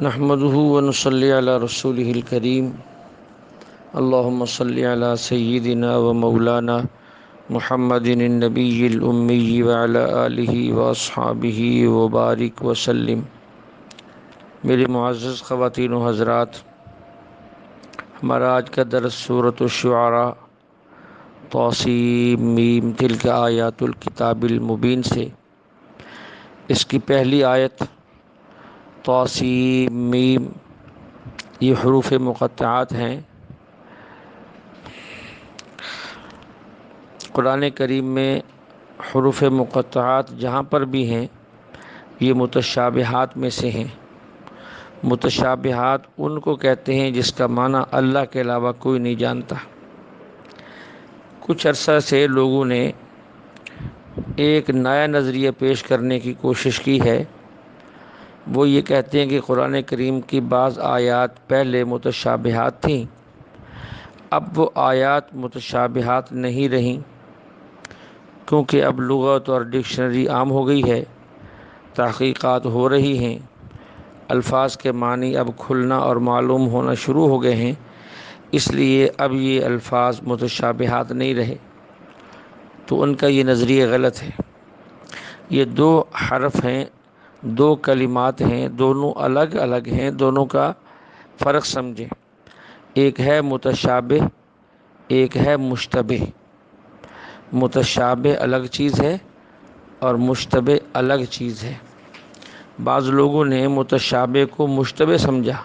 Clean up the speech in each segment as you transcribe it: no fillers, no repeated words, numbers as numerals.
نحمده ونصلي على رسوله الكريم اللهم صل على سيدنا ومولانا محمد النبي الأمي وعلى آله وأصحابه وبارك وسلم۔ میرے معزز خواتین و حضرات، ہمارا آج کا درس سورۃ الشعراء طاسیم میم تلک آیات الکتاب المبین سے، اس کی پہلی آیت طاسیم میم، یہ حروف مقطعات ہیں۔ قرآن کریم میں حروف مقطعات جہاں پر بھی ہیں یہ متشابہات میں سے ہیں۔ متشابہات ان کو کہتے ہیں جس کا معنی اللہ کے علاوہ کوئی نہیں جانتا۔ کچھ عرصہ سے لوگوں نے ایک نیا نظریہ پیش کرنے کی کوشش کی ہے۔ وہ یہ کہتے ہیں کہ قرآن کریم کی بعض آیات پہلے متشابہات تھیں، اب وہ آیات متشابہات نہیں رہیں، کیونکہ اب لغت اور ڈکشنری عام ہو گئی ہے، تحقیقات ہو رہی ہیں، الفاظ کے معنی اب کھلنا اور معلوم ہونا شروع ہو گئے ہیں، اس لیے اب یہ الفاظ متشابہات نہیں رہے۔ تو ان کا یہ نظریہ غلط ہے۔ یہ دو حرف ہیں، دو کلمات ہیں، دونوں الگ الگ ہیں، دونوں کا فرق سمجھیں۔ ایک ہے متشابہ، ایک ہے مشتبہ۔ متشابہ الگ چیز ہے اور مشتبہ الگ چیز ہے۔ بعض لوگوں نے متشابہ کو مشتبہ سمجھا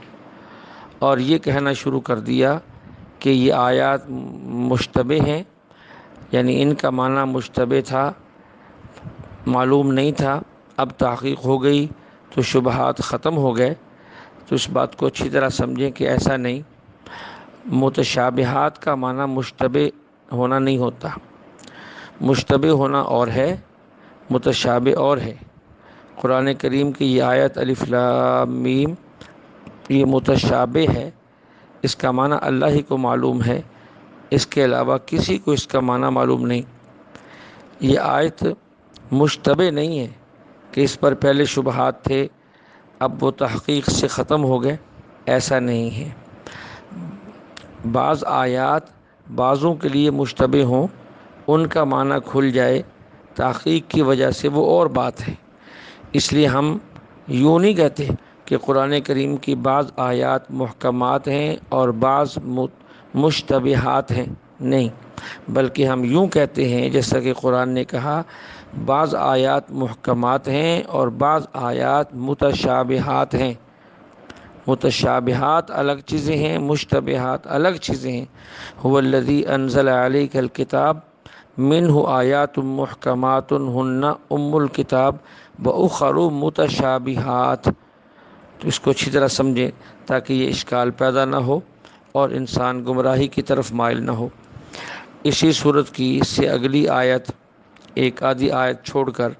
اور یہ کہنا شروع کر دیا کہ یہ آیات مشتبہ ہیں، یعنی ان کا معنی مشتبہ تھا، معلوم نہیں تھا، اب تحقیق ہو گئی تو شبہات ختم ہو گئے۔ تو اس بات کو اچھی طرح سمجھیں کہ ایسا نہیں، متشابہات کا معنی مشتبہ ہونا نہیں ہوتا۔ مشتبہ ہونا اور ہے، متشابہ اور ہے۔ قرآن کریم کی یہ آیت الف لام میم یہ متشابہ ہے، اس کا معنی اللہ ہی کو معلوم ہے، اس کے علاوہ کسی کو اس کا معنی معلوم نہیں۔ یہ آیت مشتبہ نہیں ہے کہ اس پر پہلے شبہات تھے اب وہ تحقیق سے ختم ہو گئے، ایسا نہیں ہے۔ بعض آیات بعضوں کے لیے مشتبہ ہوں، ان کا معنی کھل جائے تحقیق کی وجہ سے، وہ اور بات ہے۔ اس لیے ہم یوں نہیں کہتے کہ قرآن کریم کی بعض آیات محکمات ہیں اور بعض مشتبہات ہیں، نہیں، بلکہ ہم یوں کہتے ہیں جیسا کہ قرآن نے کہا بعض آیات محکمات ہیں اور بعض آیات متشابہات ہیں۔ متشابہات الگ چیزیں ہیں، مشتبہات الگ چیزیں ہیں۔ هو الذی انزل علیک الکتاب منہ آیات محکمات ہن ام الکتاب وأخر متشابہات۔ تو اس کو اچھی طرح سمجھیں تاکہ یہ اشکال پیدا نہ ہو اور انسان گمراہی کی طرف مائل نہ ہو۔ اسی صورت کی اس سے اگلی آیت، ایک آدھی آیت چھوڑ کر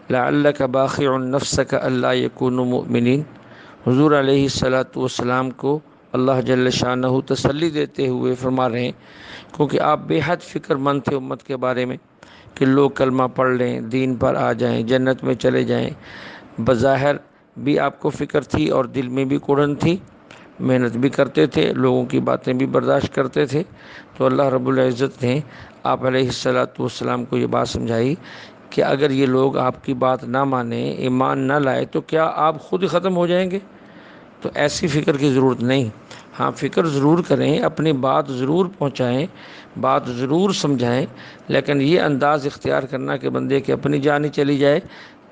لعلک باخع نفسک الا یکونوا مؤمنین، حضور علیہ الصلاۃ والسلام کو اللہ جل شانہ تسلی دیتے ہوئے فرما رہے ہیں، کیونکہ آپ بے حد فکر مند تھے امت کے بارے میں کہ لوگ کلمہ پڑھ لیں، دین پر آ جائیں، جنت میں چلے جائیں۔ بظاہر بھی آپ کو فکر تھی اور دل میں بھی کڑن تھی، محنت بھی کرتے تھے، لوگوں کی باتیں بھی برداشت کرتے تھے۔ تو اللہ رب العزت نے آپ علیہ الصلاۃ والسلام کو یہ بات سمجھائی کہ اگر یہ لوگ آپ کی بات نہ مانیں، ایمان نہ لائے، تو کیا آپ خود ہی ختم ہو جائیں گے؟ تو ایسی فکر کی ضرورت نہیں۔ ہاں، فکر ضرور کریں، اپنی بات ضرور پہنچائیں، بات ضرور سمجھائیں، لیکن یہ انداز اختیار کرنا کہ بندے کی اپنی جان ہی چلی جائے،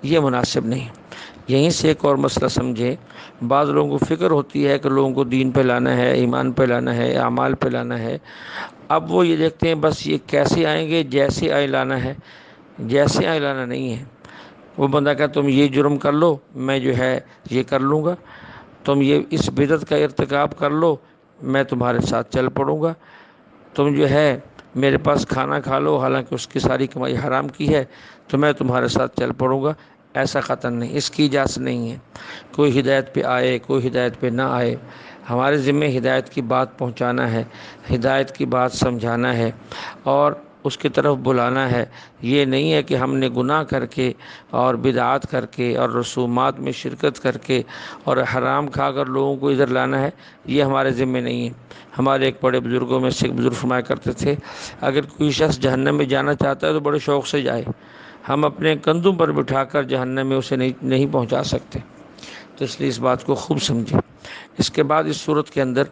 یہ مناسب نہیں۔ یہیں سے ایک اور مسئلہ سمجھیں۔ بعض لوگوں کو فکر ہوتی ہے کہ لوگوں کو دین پہ لانا ہے، ایمان پہ لانا ہے، اعمال پہ لانا ہے۔ اب وہ یہ دیکھتے ہیں بس یہ کیسے آئیں گے، جیسے آئے لانا ہے، جیسے آئے لانا نہیں ہے۔ وہ بندہ کہا تم یہ جرم کر لو، میں جو ہے یہ کر لوں گا، تم یہ اس بدعت کا ارتکاب کر لو، میں تمہارے ساتھ چل پڑوں گا، تم جو ہے میرے پاس کھانا کھا لو حالانکہ اس کی ساری کمائی حرام کی ہے، تو میں تمہارے ساتھ چل پڑوں گا۔ ایسا قطعاً نہیں، اس کی اجازت نہیں ہے۔ کوئی ہدایت پہ آئے، کوئی ہدایت پہ نہ آئے، ہمارے ذمہ ہدایت کی بات پہنچانا ہے، ہدایت کی بات سمجھانا ہے، اور اس کی طرف بلانا ہے۔ یہ نہیں ہے کہ ہم نے گناہ کر کے اور بدعات کر کے اور رسومات میں شرکت کر کے اور حرام کھا کر لوگوں کو ادھر لانا ہے، یہ ہمارے ذمہ نہیں ہے۔ ہمارے ایک بڑے بزرگوں میں سے ایک بزرگ فرمایا کرتے تھے، اگر کوئی شخص جہنم میں جانا چاہتا ہے تو بڑے شوق سے جائے، ہم اپنے کندھوں پر بٹھا کر جہنم میں اسے نہیں پہنچا سکتے۔ تو اس لیے اس بات کو خوب سمجھیں۔ اس کے بعد اس صورت کے اندر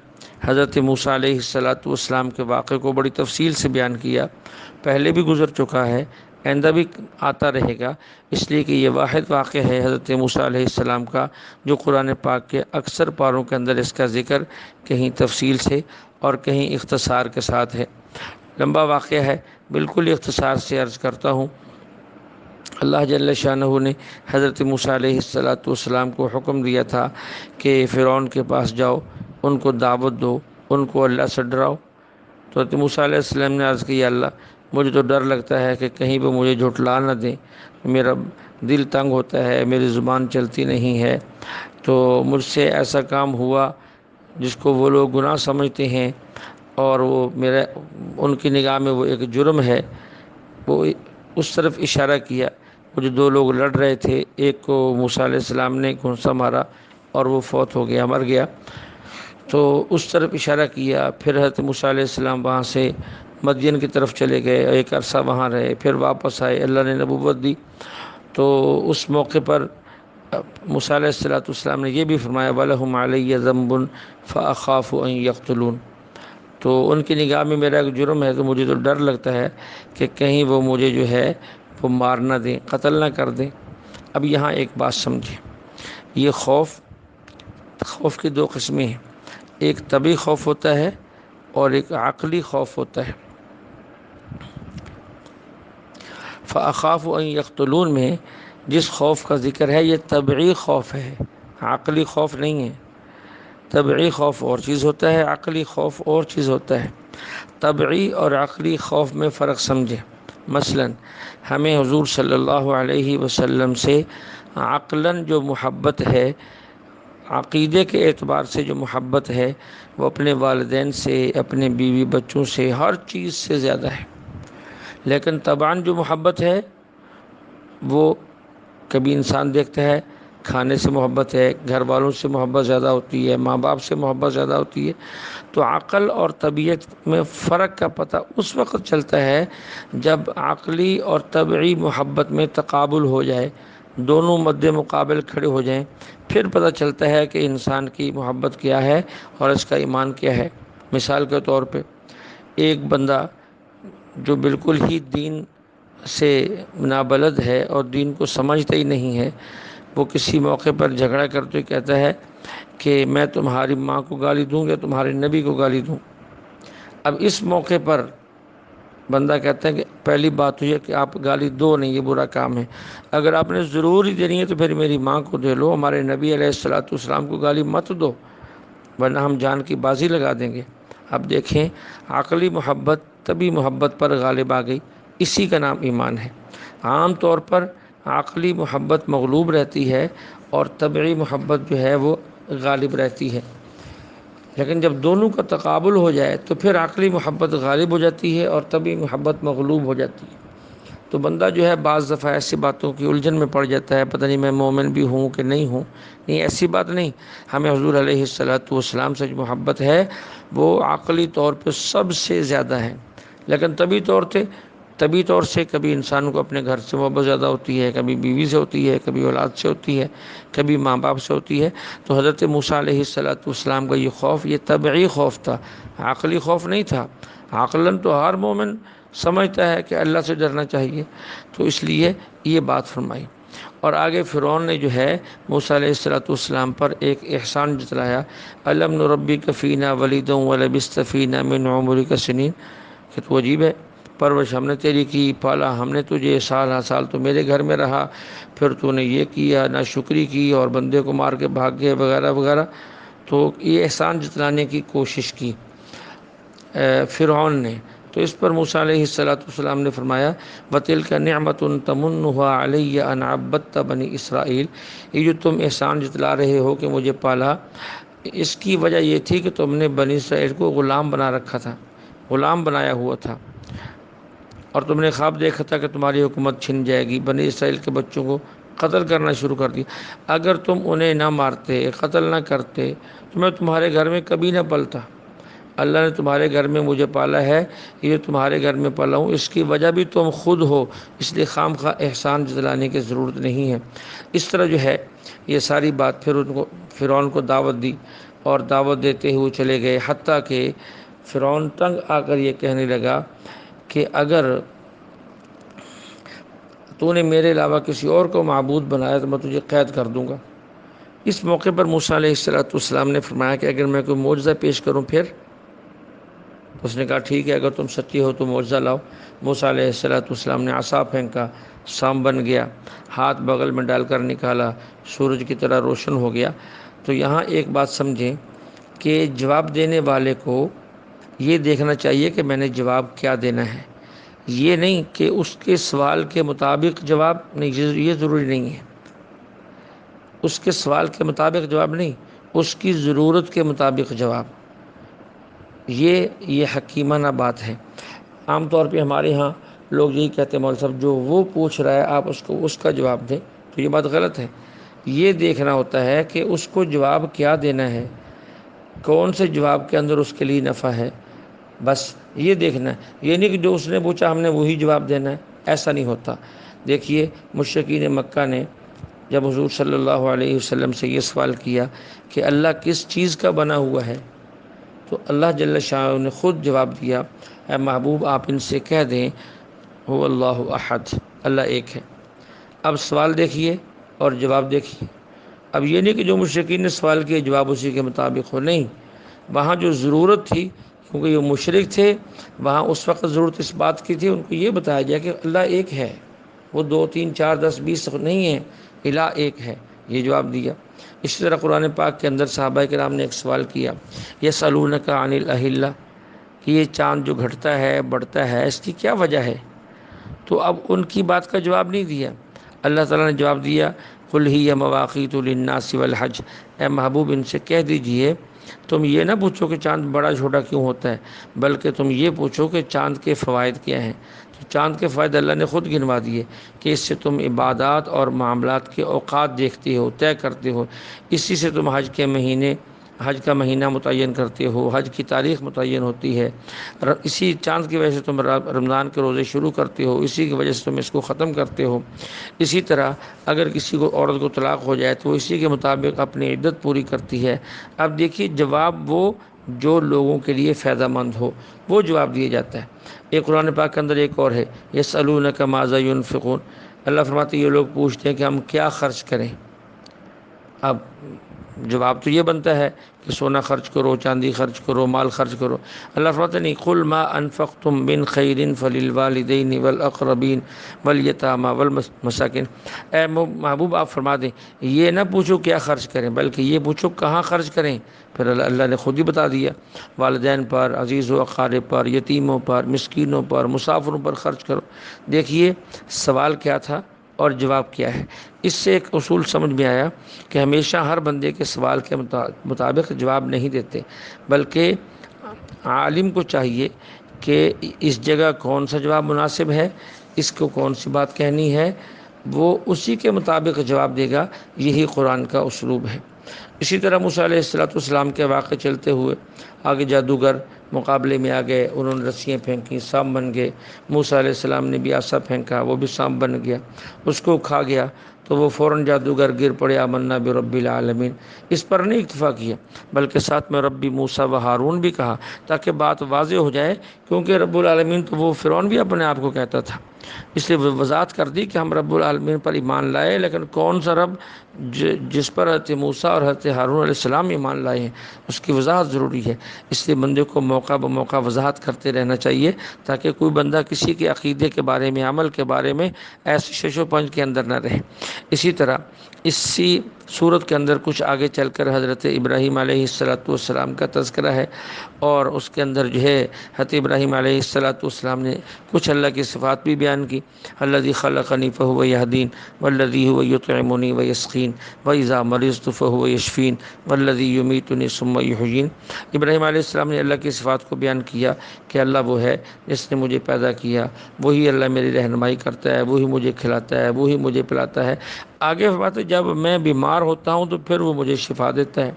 حضرت موسیٰ علیہ السلام کے واقعے کو بڑی تفصیل سے بیان کیا، پہلے بھی گزر چکا ہے، آئندہ بھی آتا رہے گا، اس لیے کہ یہ واحد واقعہ ہے حضرت موسیٰ علیہ السلام کا جو قرآن پاک کے اکثر پاروں کے اندر اس کا ذکر کہیں تفصیل سے اور کہیں اختصار کے ساتھ ہے۔ لمبا واقعہ ہے، بالکل اختصار سے عرض کرتا ہوں۔ اللہ جل شانہ نے حضرت موسیٰ علیہ السلام کو حکم دیا تھا کہ فرعون کے پاس جاؤ، ان کو دعوت دو، ان کو اللہ سے ڈراؤ۔ تو حضرت موسیٰ علیہ السلام نے عرض کیا، اللہ مجھے تو ڈر لگتا ہے کہ کہیں وہ مجھے جھٹلا نہ دیں، میرا دل تنگ ہوتا ہے، میری زبان چلتی نہیں ہے، تو مجھ سے ایسا کام ہوا جس کو وہ لوگ گناہ سمجھتے ہیں اور وہ ان کی نگاہ میں وہ ایک جرم ہے۔ وہ اس طرف اشارہ کیا، وہ جو دو لوگ لڑ رہے تھے، ایک کو موسیٰ علیہ السلام نے گھونسا مارا اور وہ فوت ہو گیا، مر گیا، تو اس طرف اشارہ کیا۔ پھر حضرت موسیٰ علیہ السلام وہاں سے مدین کی طرف چلے گئے، ایک عرصہ وہاں رہے، پھر واپس آئے، اللہ نے نبوت دی۔ تو اس موقع پر موسیٰ علیہ السلام نے یہ بھی فرمایا، وَلَهُمْ عَلَيَّ ذَنْبٌ فَأَخَافُ أَن يَقْتُلُونِ، تو ان کی نگاہ میں میرا ایک جرم ہے، تو مجھے تو ڈر لگتا ہے کہ کہیں وہ مجھے جو ہے وہ مار نہ دیں، قتل نہ کر دیں۔ اب یہاں ایک بات سمجھیں، یہ خوف کی دو قسمیں ہیں، ایک طبعی خوف ہوتا ہے اور ایک عقلی خوف ہوتا ہے۔ فَأَخَافُ أَن يَقْتُلُونَ میں جس خوف کا ذکر ہے یہ طبعی خوف ہے، عقلی خوف نہیں ہے۔ طبعی خوف اور چیز ہوتا ہے، عقلی خوف اور چیز ہوتا ہے۔ طبعی اور عقلی خوف میں فرق سمجھیں۔ مثلا ہمیں حضور صلی اللہ علیہ وسلم سے عقلاً جو محبت ہے، عقیدے کے اعتبار سے جو محبت ہے، وہ اپنے والدین سے، اپنے بیوی بچوں سے، ہر چیز سے زیادہ ہے۔ لیکن طبعاً جو محبت ہے وہ کبھی انسان دیکھتا ہے کھانے سے محبت ہے، گھر والوں سے محبت زیادہ ہوتی ہے، ماں باپ سے محبت زیادہ ہوتی ہے۔ تو عقل اور طبیعت میں فرق کا پتہ اس وقت چلتا ہے جب عقلی اور طبعی محبت میں تقابل ہو جائے، دونوں مد مقابل کھڑے ہو جائیں، پھر پتہ چلتا ہے کہ انسان کی محبت کیا ہے اور اس کا ایمان کیا ہے۔ مثال کے طور پہ ایک بندہ جو بالکل ہی دین سے نابلد ہے اور دین کو سمجھتا ہی نہیں ہے، وہ کسی موقع پر جھگڑا کرتے کہتا ہے کہ میں تمہاری ماں کو گالی دوں یا تمہارے نبی کو گالی دوں۔ اب اس موقع پر بندہ کہتا ہے کہ پہلی بات تو یہ کہ آپ گالی دو نہیں، یہ برا کام ہے، اگر آپ نے ضرور ہی دینی ہے تو پھر میری ماں کو دے لو، ہمارے نبی علیہ السلام کو گالی مت دو، ورنہ ہم جان کی بازی لگا دیں گے۔ اب دیکھیں، عقلی محبت طبعی محبت پر غالب آ گئی، اسی کا نام ایمان ہے۔ عام طور پر عقلی محبت مغلوب رہتی ہے اور طبعی محبت جو ہے وہ غالب رہتی ہے، لیکن جب دونوں کا تقابل ہو جائے تو پھر عقلی محبت غالب ہو جاتی ہے اور طبعی محبت مغلوب ہو جاتی ہے۔ تو بندہ جو ہے بعض دفعہ ایسی باتوں کی الجھن میں پڑ جاتا ہے، پتہ نہیں میں مومن بھی ہوں کہ نہیں ہوں۔ نہیں، ایسی بات نہیں، ہمیں حضور علیہ السلام سے جو محبت ہے وہ عقلی طور پہ سب سے زیادہ ہے، لیکن طبی طور سے کبھی انسان کو اپنے گھر سے محبت زیادہ ہوتی ہے، کبھی بیوی سے ہوتی ہے، کبھی اولاد سے ہوتی ہے، کبھی ماں باپ سے ہوتی ہے۔ تو حضرت موسیٰ علیہ السلام کا یہ خوف یہ طبعی خوف تھا، عقلی خوف نہیں تھا۔ عقلاً تو ہر مومن سمجھتا ہے کہ اللہ سے ڈرنا چاہیے، تو اس لیے یہ بات فرمائی۔ اور آگے فرعون نے جو ہے موسیٰ علیہ السلام پر ایک احسان جتلایا، الم نربک فینا ولیدا ولبثت فینا من عمرک سنین، کہ تو عجیب ہے، پرورش ہم نے تیری کی، پالا ہم نے تجھے، سال ہر سال تو میرے گھر میں رہا، پھر تو نے یہ کیا، ناشکری کی اور بندے کو مار کے بھاگ گئے وغیرہ وغیرہ۔ تو یہ احسان جتلانے کی کوشش کی فرعون نے۔ تو اس پر موسیٰ علیہ السلام نے فرمایا، وَتِلْكَ نِعْمَةٌ تَمُنُّهَا عَلَيَّ أَنْ عَبَّدْتَ بَنِي اسرائیل، یہ جو تم احسان جتلا رہے ہو کہ مجھے پالا، اس کی وجہ یہ تھی کہ تم نے بنی اسرائیل کو غلام بنا رکھا تھا، غلام بنایا ہوا تھا۔ اور تم نے خواب دیکھا تھا کہ تمہاری حکومت چھن جائے گی، بنی اسرائیل کے بچوں کو قتل کرنا شروع کر دیا، اگر تم انہیں نہ مارتے، قتل نہ کرتے تو میں تمہارے گھر میں کبھی نہ پلتا۔ اللہ نے تمہارے گھر میں مجھے پالا ہے، یہ تمہارے گھر میں پلا ہوں، اس کی وجہ بھی تم خود ہو، اس لیے خام خواہ احسان جتلانے کی ضرورت نہیں ہے۔ اس طرح جو ہے یہ ساری بات پھر ان کو فرعون کو دعوت دی، اور دعوت دیتے ہوئے چلے گئے، حتیٰ کہ فرعون تنگ آ کر یہ کہنے لگا کہ اگر تو نے میرے علاوہ کسی اور کو معبود بنایا تو میں تجھے قید کر دوں گا۔ اس موقع پر موسیٰ علیہ السلام نے فرمایا کہ اگر میں کوئی معجزہ پیش کروں پھر؟ اس نے کہا ٹھیک ہے، اگر تم سچی ہو تو معجزہ لاؤ۔ موسیٰ علیہ السلام نے عصا پھینکا، سام بن گیا، ہاتھ بغل میں ڈال کر نکالا، سورج کی طرح روشن ہو گیا۔ تو یہاں ایک بات سمجھیں کہ جواب دینے والے کو یہ دیکھنا چاہیے کہ میں نے جواب کیا دینا ہے، یہ نہیں کہ اس کے سوال کے مطابق جواب نہیں، یہ ضروری نہیں ہے، اس کے سوال کے مطابق جواب نہیں، اس کی ضرورت کے مطابق جواب، یہ حکیمانہ بات ہے۔ عام طور پہ ہمارے ہاں لوگ یہی کہتے ہیں مولوی صاحب جو وہ پوچھ رہا ہے آپ اس کا جواب دیں، تو یہ بات غلط ہے۔ یہ دیکھنا ہوتا ہے کہ اس کو جواب کیا دینا ہے، کون سے جواب کے اندر اس کے لیے نفع ہے، بس یہ دیکھنا ہے۔ یہ نہیں کہ جو اس نے پوچھا ہم نے وہی جواب دینا ہے، ایسا نہیں ہوتا۔ دیکھیے مشرکین مکہ نے جب حضور صلی اللہ علیہ وسلم سے یہ سوال کیا کہ اللہ کس چیز کا بنا ہوا ہے، تو اللہ جل شانہ نے خود جواب دیا، اے محبوب آپ ان سے کہہ دیں هو اللہ احد، اللہ ایک ہے۔ اب سوال دیکھیے اور جواب دیکھیے۔ اب یہ نہیں کہ جو مشرکین نے سوال کیا جواب اسی کے مطابق ہو، نہیں، وہاں جو ضرورت تھی کیونکہ یہ مشرک تھے، وہاں اس وقت ضرورت اس بات کی تھی، ان کو یہ بتایا گیا کہ اللہ ایک ہے، وہ 2 3 4 10 20 نہیں ہے، الہ ایک ہے، یہ جواب دیا۔ اسی طرح قرآن پاک کے اندر صحابہ کرام نے ایک سوال کیا، یسألونک عن الاہلہ، کہ یہ چاند جو گھٹتا ہے بڑھتا ہے اس کی کیا وجہ ہے؟ تو اب ان کی بات کا جواب نہیں دیا، اللہ تعالیٰ نے جواب دیا قل ہی مواقیت للناس والحج، اے محبوب ان سے کہہ دیجئے تم یہ نہ پوچھو کہ چاند بڑا چھوٹا کیوں ہوتا ہے، بلکہ تم یہ پوچھو کہ چاند کے فوائد کیا ہیں۔ تو چاند کے فوائد اللہ نے خود گنوا دیے کہ اس سے تم عبادات اور معاملات کے اوقات دیکھتے ہو، طے کرتے ہو، اسی سے تم حج کا مہینہ متعین کرتے ہو، حج کی تاریخ متعین ہوتی ہے، اسی چاند کی وجہ سے تم رمضان کے روزے شروع کرتے ہو، اسی کی وجہ سے تم اس کو ختم کرتے ہو۔ اسی طرح اگر کسی کو عورت کو طلاق ہو جائے تو وہ اسی کے مطابق اپنی عدت پوری کرتی ہے۔ اب دیکھیے جواب وہ جو لوگوں کے لیے فائدہ مند ہو وہ جواب دیا جاتا ہے۔ ایک قرآن پاک کے اندر ایک اور ہے یسألونک ماذا ينفقون، اللہ فرماتے ہیں یہ لوگ پوچھتے ہیں کہ ہم کیا خرچ کریں۔ اب جواب تو یہ بنتا ہے کہ سونا خرچ کرو، چاندی خرچ کرو، مال خرچ کرو۔ اللہ فرماتے نہیں قل ما انفقتم من خیر فللوالدین والاقربین والیتامی والمساکین، اے محبوب آپ فرما دیں یہ نہ پوچھو کیا خرچ کریں بلکہ یہ پوچھو کہاں خرچ کریں۔ پھر اللہ نے خود ہی بتا دیا، والدین پر، عزیز و اقارب پر، یتیموں پر، مسکینوں پر، مسافروں پر خرچ کرو۔ دیکھیے سوال کیا تھا اور جواب کیا ہے۔ اس سے ایک اصول سمجھ میں آیا کہ ہمیشہ ہر بندے کے سوال کے مطابق جواب نہیں دیتے، بلکہ عالم کو چاہیے کہ اس جگہ کون سا جواب مناسب ہے، اس کو کون سی بات کہنی ہے، وہ اسی کے مطابق جواب دے گا۔ یہی قرآن کا اسلوب ہے۔ اسی طرح موسیٰ علیہ السلام کے واقعے چلتے ہوئے آگے جادوگر مقابلے میں آ گئے، انہوں نے رسیاں پھینکیں، سانپ بن گئے، موسیٰ علیہ السلام نے بھی عصا پھینکا، وہ بھی سانپ بن گیا، اس کو کھا گیا، تو وہ فوراً جادوگر گر پڑے آمنا برب العالمین۔ اس پر نہیں اکتفا کیا بلکہ ساتھ میں ربی موسیٰ و ہارون بھی کہا تاکہ بات واضح ہو جائے، کیونکہ رب العالمین تو وہ فرعون بھی اپنے آپ کو کہتا تھا، اس لیے وضاحت کر دی کہ ہم رب العالمین پر ایمان لائے، لیکن کون سا رب جس پر حضرت موسیٰ اور حضرت ہارون علیہ السلام ایمان لائے ہیں اس کی وضاحت ضروری ہے۔ اس لیے بندے کو موقع بموقع وضاحت کرتے رہنا چاہیے تاکہ کوئی بندہ کسی کے عقیدے کے بارے میں، عمل کے بارے میں ایسی شش و پنج کے اندر نہ رہے۔ اسی طرح اسی صورت کے اندر کچھ آگے چل کر حضرت ابراہیم علیہ السلام کا تذکرہ ہے، اور اس کے اندر جو ہے حضرت ابراہیم علیہ السلام نے کچھ اللہ کی صفات بھی بیان بیان کی، الذی خلقنی فہو یہدین والذی هو یطعمنی ویسقین واذا مرضت فہو یشفین والذی یمیتنی ثم یحیین۔ ابراہیم علیہ السلام نے اللہ کی صفات کو بیان کیا کہ اللہ وہ ہے جس نے مجھے پیدا کیا، وہی اللہ میری رہنمائی کرتا ہے، وہی مجھے کھلاتا ہے، وہی مجھے پلاتا ہے۔ آگے بات ہے جب میں بیمار ہوتا ہوں تو پھر وہ مجھے شفا دیتا ہے۔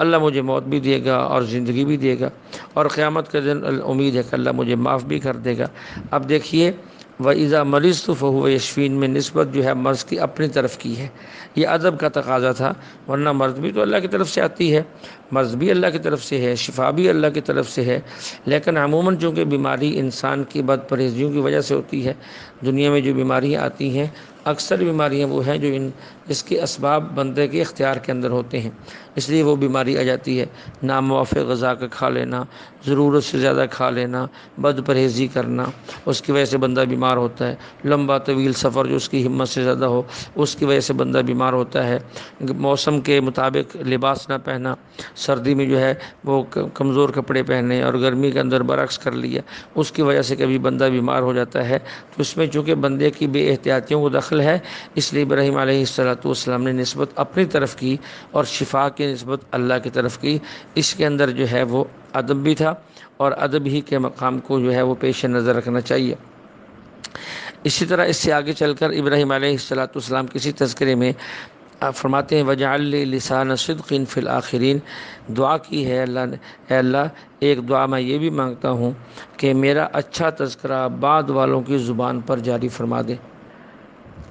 اللہ مجھے موت بھی دے گا اور زندگی بھی دے گا، اور قیامت کے دن امید ہے کہ اللہ مجھے معاف بھی کر دے گا۔ اب دیکھیے وَإِذَا مَرِضْتُ فَهُوَ يَشْفِينِ میں نسبت جو ہے مرض کی اپنی طرف کی ہے، یہ ادب کا تقاضا تھا، ورنہ مرض بھی تو اللہ کی طرف سے آتی ہے، مرض بھی اللہ کی طرف سے ہے، شفا بھی اللہ کی طرف سے ہے، لیکن عموماً چونکہ بیماری انسان کی بد پرہیزیوں کی وجہ سے ہوتی ہے۔ دنیا میں جو بیماریاں آتی ہیں اکثر بیماریاں وہ ہیں جو اس کے اسباب بندے کے اختیار کے اندر ہوتے ہیں، اس لیے وہ بیماری آ جاتی ہے۔ ناموافق غذا کا کھا لینا، ضرورت سے زیادہ کھا لینا، بد پرہیزی کرنا، اس کی وجہ سے بندہ بیمار ہوتا ہے۔ لمبا طویل سفر جو اس کی ہمت سے زیادہ ہو، اس کی وجہ سے بندہ بیمار ہوتا ہے۔ موسم کے مطابق لباس نہ پہنا، سردی میں جو ہے وہ کمزور کپڑے پہنے اور گرمی کے اندر برعکس کر لیا، اس کی وجہ سے کبھی بندہ بیمار ہو جاتا ہے۔ تو اس میں چونکہ بندے کی بے احتیاطیوں کو دخل ہے، اس لیے ابراہیم علیہ السلام نے نسبت اپنی طرف کی اور شفا کی نسبت اللہ کی طرف کی۔ اس کے اندر جو ہے وہ ادب بھی تھا، اور ادب ہی کے مقام کو جو ہے وہ پیش نظر رکھنا چاہیے۔ اسی طرح اس سے آگے چل کر ابراہیم علیہ السلام کسی تذکرے میں فرماتے ہیں وَجَعَلْ لِي لِسَانَ صِدْقٍ فِي الْآخِرِينَ، دعا کی ہے اللہ نے، اے اللہ ایک دعا میں یہ بھی مانگتا ہوں کہ میرا اچھا تذکرہ بعد والوں کی زبان پر جاری فرما دے۔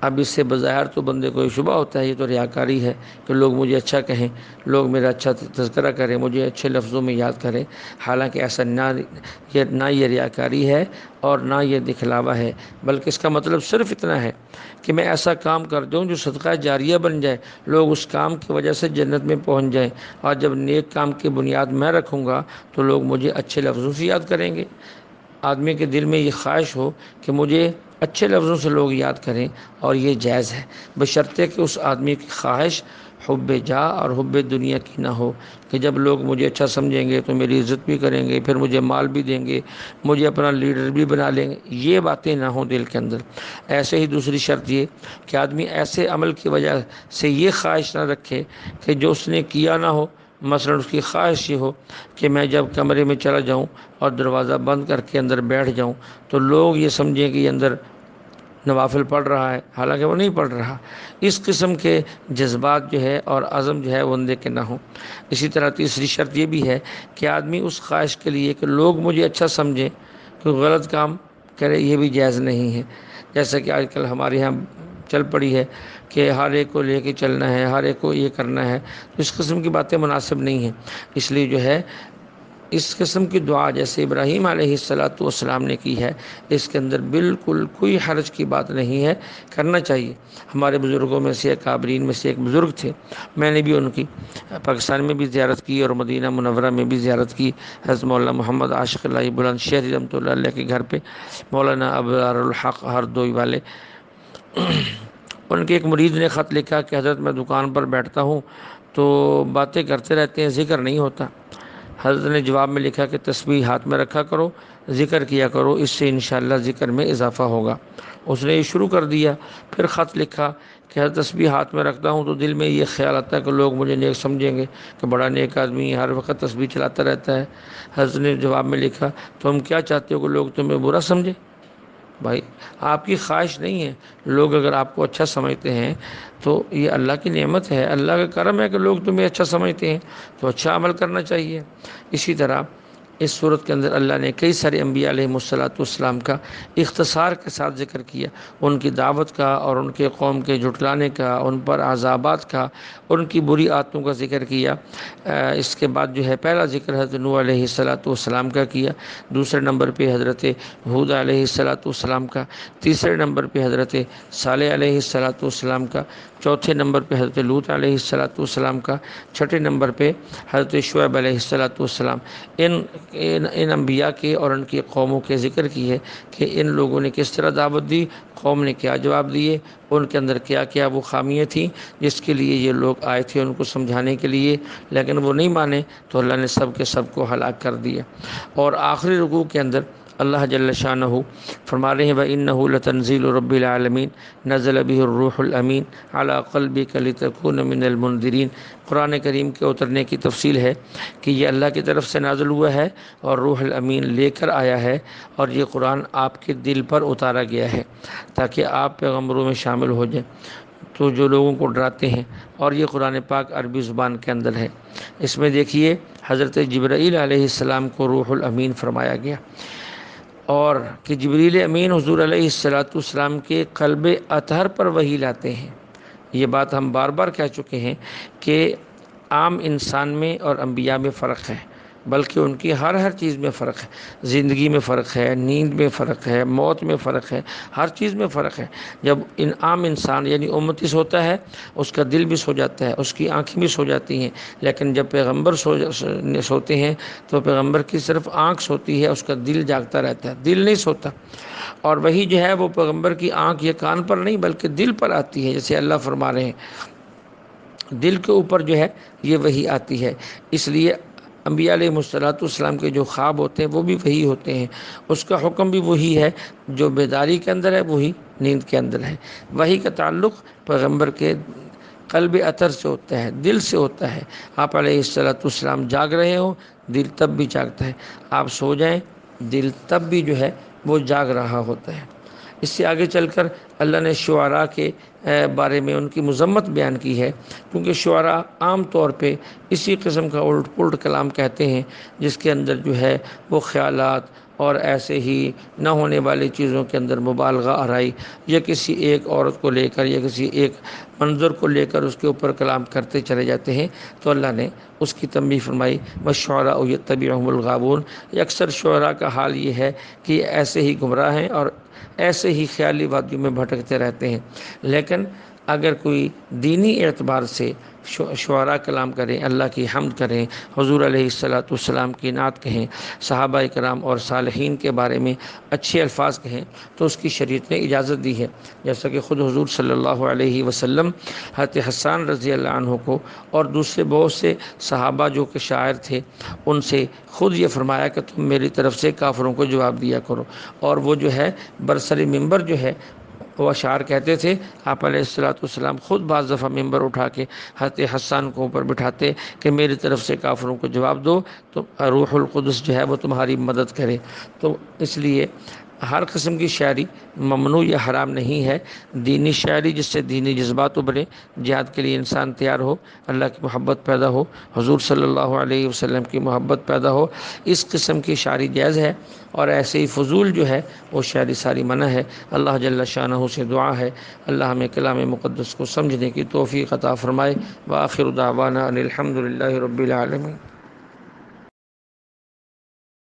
اب اس سے بظاہر تو بندے کو شبہ ہوتا ہے، یہ تو ریاکاری ہے کہ لوگ مجھے اچھا کہیں، لوگ میرا اچھا تذکرہ کریں، مجھے اچھے لفظوں میں یاد کریں، حالانکہ ایسا نہ یہ ریاکاری ہے اور نہ یہ دکھلاوا ہے، بلکہ اس کا مطلب صرف اتنا ہے کہ میں ایسا کام کر دوں جو صدقہ جاریہ بن جائے، لوگ اس کام کی وجہ سے جنت میں پہنچ جائیں، اور جب نیک کام کی بنیاد میں رکھوں گا تو لوگ مجھے اچھے لفظوں سے یاد کریں گے۔ آدمی کے دل میں یہ خواہش ہو کہ مجھے اچھے لفظوں سے لوگ یاد کریں، اور یہ جائز ہے، بشرطے کہ اس آدمی کی خواہش حب جاہ اور حب دنیا کی نہ ہو، کہ جب لوگ مجھے اچھا سمجھیں گے تو میری عزت بھی کریں گے، پھر مجھے مال بھی دیں گے، مجھے اپنا لیڈر بھی بنا لیں گے، یہ باتیں نہ ہوں دل کے اندر۔ ایسے ہی دوسری شرط یہ کہ آدمی ایسے عمل کی وجہ سے یہ خواہش نہ رکھے کہ جو اس نے کیا نہ ہو، مثلا اس کی خواہش یہ ہو کہ میں جب کمرے میں چلا جاؤں اور دروازہ بند کر کے اندر بیٹھ جاؤں تو لوگ یہ سمجھیں کہ یہ اندر نوافل پڑھ رہا ہے، حالانکہ وہ نہیں پڑھ رہا۔ اس قسم کے جذبات جو ہے اور عزم جو ہے وہ بندے کے نہ ہوں۔ اسی طرح تیسری شرط یہ بھی ہے کہ آدمی اس خواہش کے لیے کہ لوگ مجھے اچھا سمجھیں، کوئی غلط کام کرے، یہ بھی جائز نہیں ہے۔ جیسا کہ آج کل ہمارے یہاں چل پڑی ہے کہ ہر ایک کو لے کے چلنا ہے، ہر ایک کو یہ کرنا ہے، تو اس قسم کی باتیں مناسب نہیں ہیں۔ اس لیے جو ہے اس قسم کی دعا جیسے ابراہیم علیہ السلام نے کی ہے، اس کے اندر بالکل کوئی حرج کی بات نہیں ہے، کرنا چاہیے۔ ہمارے بزرگوں میں سے اکابرین میں سے ایک بزرگ تھے، میں نے بھی ان کی پاکستان میں بھی زیارت کی اور مدینہ منورہ میں بھی زیارت کی، حضرت مولانا محمد عاشق اللہ بلند شہری رحمۃ اللہ علیہ کے گھر پہ، مولانا ابرار الحق ہردوئی والے۔ ان کے ایک مرید نے خط لکھا کہ حضرت میں دکان پر بیٹھتا ہوں تو باتیں کرتے رہتے ہیں، ذکر نہیں ہوتا۔ حضرت نے جواب میں لکھا کہ تسبیح ہاتھ میں رکھا کرو، ذکر کیا کرو، اس سے انشاءاللہ ذکر میں اضافہ ہوگا۔ اس نے یہ شروع کر دیا، پھر خط لکھا کہ حضرت تسبیح ہاتھ میں رکھتا ہوں تو دل میں یہ خیال آتا ہے کہ لوگ مجھے نیک سمجھیں گے کہ بڑا نیک آدمی ہر وقت تسبیح چلاتا رہتا ہے۔ حضرت نے جواب میں لکھا تو ہم کیا چاہتے ہو کہ لوگ تمہیں برا سمجھیں؟ بھائی آپ کی خواہش نہیں ہے، لوگ اگر آپ کو اچھا سمجھتے ہیں تو یہ اللہ کی نعمت ہے، اللہ کا کرم ہے کہ لوگ تمہیں اچھا سمجھتے ہیں، تو اچھا عمل کرنا چاہیے۔ اسی طرح اس صورت کے اندر اللہ نے کئی سارے انبیاء علیہ السلام کا اختصار کے ساتھ ذکر کیا، ان کی دعوت کا اور ان کے قوم کے جھٹلانے کا، ان پر عذابات کا، ان کی بری عادتوں کا ذکر کیا۔ اس کے بعد جو ہے پہلا ذکر حضرت نوح علیہ السلام کا کیا، دوسرے نمبر پہ حضرت ہود علیہ السلام کا، تیسرے نمبر پہ حضرت صالح علیہ السلام کا، چوتھے نمبر پہ حضرت لوط علیہ السلام کا، چھٹے نمبر پہ حضرت شعیب علیہ السلام۔ ان انبیاء کے اور ان کی قوموں کے ذکر کی ہے کہ ان لوگوں نے کس طرح دعوت دی، قوم نے کیا جواب دیے، ان کے اندر کیا کیا وہ خامیاں تھیں جس کے لیے یہ لوگ آئے تھے ان کو سمجھانے کے لیے، لیکن وہ نہیں مانے تو اللہ نے سب کے سب کو ہلاک کر دیا۔ اور آخری رکوع کے اندر اللہ جل شانہ فرما رہے ہیں وَإِنَّهُ لَتَنزِيلُ رَبِّ الْعَالَمِينَ نَزَلَ بِهِ الرُّوحُ الْأَمِينُ عَلَى قَلْبِكَ لِتَكُونَ مِنَ الْمُنذِرِينَ۔ قرآن کریم کے اترنے کی تفصیل ہے کہ یہ اللہ کی طرف سے نازل ہوا ہے اور روح الامین لے کر آیا ہے، اور یہ قرآن آپ کے دل پر اتارا گیا ہے تاکہ آپ پیغمبروں میں شامل ہو جائیں تو جو لوگوں کو ڈراتے ہیں، اور یہ قرآن پاک عربی زبان کے اندر ہے۔ اس میں دیکھیے حضرت جبرائیل علیہ السلام کو روح الامین فرمایا گیا، اور کہ جبریل امین حضور علیہ السلام کے قلب اطہر پر وحی لاتے ہیں۔ یہ بات ہم بار بار کہہ چکے ہیں کہ عام انسان میں اور انبیاء میں فرق ہے، بلکہ ان کی ہر چیز میں فرق ہے۔ زندگی میں فرق ہے، نیند میں فرق ہے، موت میں فرق ہے، ہر چیز میں فرق ہے۔ جب عام انسان یعنی امتی سوتا ہے، اس کا دل بھی سو جاتا ہے، اس کی آنکھیں بھی سو جاتی ہیں، لیکن جب پیغمبر سوتے ہیں تو پیغمبر کی صرف آنکھ سوتی ہے، اس کا دل جاگتا رہتا ہے، دل نہیں سوتا۔ اور وہی جو ہے وہ پیغمبر کی آنکھ یا کان پر نہیں بلکہ دل پر آتی ہے، جیسے اللہ فرما رہے ہیں دل کے اوپر جو ہے یہ وحی آتی ہے۔ اس لیے انبیاء علیہ السلام کے جو خواب ہوتے ہیں وہ بھی وہی ہوتے ہیں، اس کا حکم بھی وہی ہے، جو بیداری کے اندر ہے وہی نیند کے اندر ہے۔ وحی کا تعلق پیغمبر کے قلب اطہر سے ہوتا ہے، دل سے ہوتا ہے۔ آپ علیہ السلام جاگ رہے ہوں، دل تب بھی جاگتا ہے، آپ سو جائیں دل تب بھی جو ہے وہ جاگ رہا ہوتا ہے۔ اس سے آگے چل کر اللہ نے شعراء کے بارے میں ان کی مذمت بیان کی ہے، کیونکہ شعراء عام طور پہ اسی قسم کا الٹ پلٹ کلام کہتے ہیں جس کے اندر جو ہے وہ خیالات اور ایسے ہی نہ ہونے والی چیزوں کے اندر مبالغہ آرائی، یا کسی ایک عورت کو لے کر یا کسی ایک منظر کو لے کر اس کے اوپر کلام کرتے چلے جاتے ہیں، تو اللہ نے اس کی تنبیہ فرمائی وَالشُّعَرَاءُ يَتَّبِعُهُمُ الْغَاوُونَ۔ اکثر شعراء کا حال یہ ہے کہ ایسے ہی گمراہ ہیں اور ایسے ہی خیالی وادیوں میں بھٹکتے رہتے ہیں۔ لیکن اگر کوئی دینی اعتبار سے شعراء کلام کریں، اللہ کی حمد کریں، حضور علیہ السلام کی نعت کہیں، صحابہ کرام اور صالحین کے بارے میں اچھے الفاظ کہیں، تو اس کی شریعت نے اجازت دی ہے۔ جیسا کہ خود حضور صلی اللہ علیہ وسلم حضرت حسان رضی اللہ عنہ کو اور دوسرے بہت سے صحابہ جو کہ شاعر تھے ان سے خود یہ فرمایا کہ تم میری طرف سے کافروں کو جواب دیا کرو، اور وہ جو ہے برسر ممبر جو ہے وہ اشعار کہتے تھے۔ آپ علیہ السلام خود بعض دفعہ ممبر اٹھا کے حضرت حسان کو اوپر بٹھاتے کہ میری طرف سے کافروں کو جواب دو تو روح القدس جو ہے وہ تمہاری مدد کرے۔ تو اس لیے ہر قسم کی شاعری ممنوع یا حرام نہیں ہے۔ دینی شاعری جس سے دینی جذبات ابھرے، جہاد کے لیے انسان تیار ہو، اللہ کی محبت پیدا ہو، حضور صلی اللہ علیہ وسلم کی محبت پیدا ہو، اس قسم کی شاعری جائز ہے، اور ایسے ہی فضول جو ہے وہ شاعری ساری منع ہے۔ اللہ جل شانہ سے دعا ہے اللہ ہمیں کلام مقدس کو سمجھنے کی توفیق عطا فرمائے۔ وآخر دعوانا ان الحمد للہ رب العالمین۔